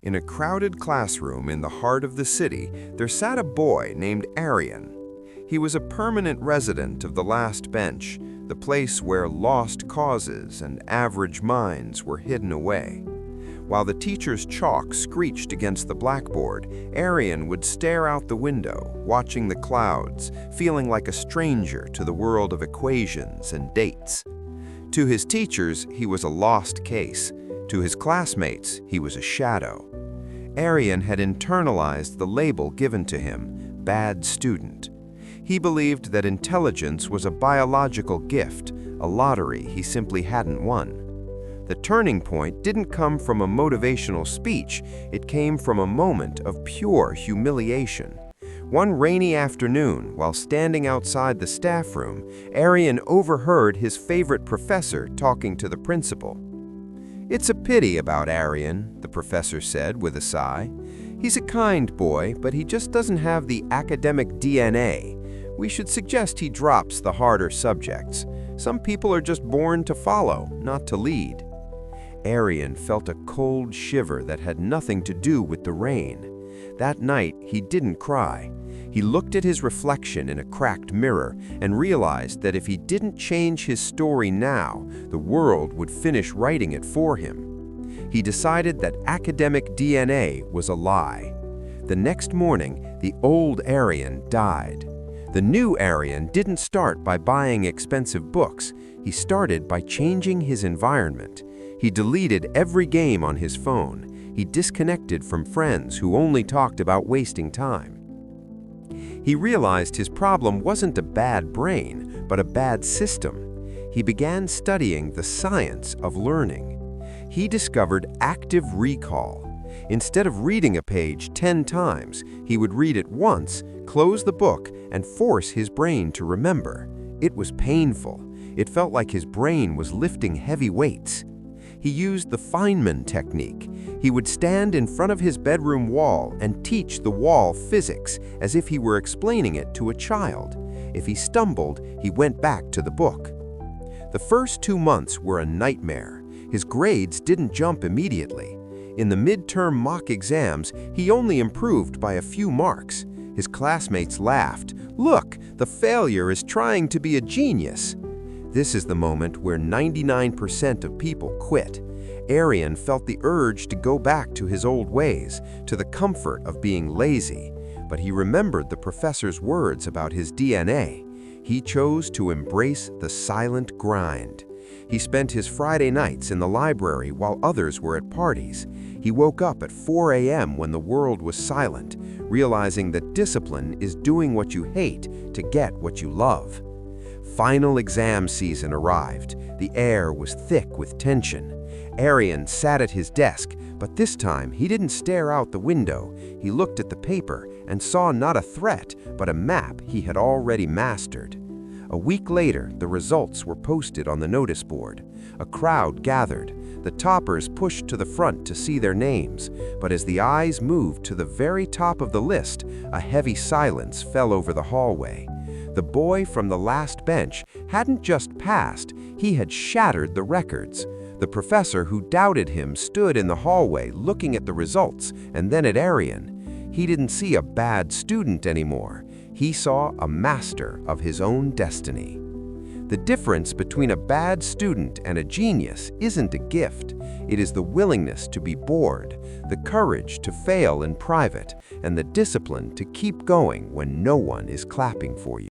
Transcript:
In a crowded classroom in the heart of the city, there sat a boy named Aryan. He was a permanent resident of the last bench, the place where lost causes and average minds were hidden away. While the teacher's chalk screeched against the blackboard, Aryan would stare out the window, watching the clouds, feeling like a stranger to the world of equations and dates. To his teachers, he was a lost case. To his classmates, he was a shadow. Aryan had internalized the label given to him, bad student. He believed that intelligence was a biological gift, a lottery he simply hadn't won. The turning point didn't come from a motivational speech, it came from a moment of pure humiliation. One rainy afternoon, while standing outside the staff room, Aryan overheard his favorite professor talking to the principal. "It's a pity about Aryan," the professor said with a sigh. "He's a kind boy, but he just doesn't have the academic DNA. We should suggest he drops the harder subjects. Some people are just born to follow, not to lead." Aryan felt a cold shiver that had nothing to do with the rain. That night, he didn't cry. He looked at his reflection in a cracked mirror and realized that if he didn't change his story now, the world would finish writing it for him. He decided that academic DNA was a lie. The next morning, the old Aryan died. The new Aryan didn't start by buying expensive books. He started by changing his environment. He deleted every game on his phone. He disconnected from friends who only talked about wasting time. He realized his problem wasn't a bad brain, but a bad system. He began studying the science of learning. He discovered active recall. Instead of reading a page 10 times, he would read it once, close the book, and force his brain to remember. It was painful. It felt like his brain was lifting heavy weights. He used the Feynman technique. He would stand in front of his bedroom wall and teach the wall physics as if he were explaining it to a child. If he stumbled, he went back to the book. The first 2 months were a nightmare. His grades didn't jump immediately. In the midterm mock exams, he only improved by a few marks. His classmates laughed. "Look, the failure is trying to be a genius." This is the moment where 99% of people quit. Aryan felt the urge to go back to his old ways, to the comfort of being lazy. But he remembered the professor's words about his DNA. He chose to embrace the silent grind. He spent his Friday nights in the library while others were at parties. He woke up at 4 a.m. when the world was silent, realizing that discipline is doing what you hate to get what you love. Final exam season arrived. The air was thick with tension. Aryan sat at his desk, but this time he didn't stare out the window. He looked at the paper and saw not a threat, but a map he had already mastered. A week later, the results were posted on the notice board. A crowd gathered. The toppers pushed to the front to see their names, but as the eyes moved to the very top of the list, a heavy silence fell over the hallway. The boy from the last bench hadn't just passed, he had shattered the records. The professor who doubted him stood in the hallway looking at the results and then at Aryan. He didn't see a bad student anymore. He saw a master of his own destiny. The difference between a bad student and a genius isn't a gift. It is the willingness to be bored, the courage to fail in private, and the discipline to keep going when no one is clapping for you.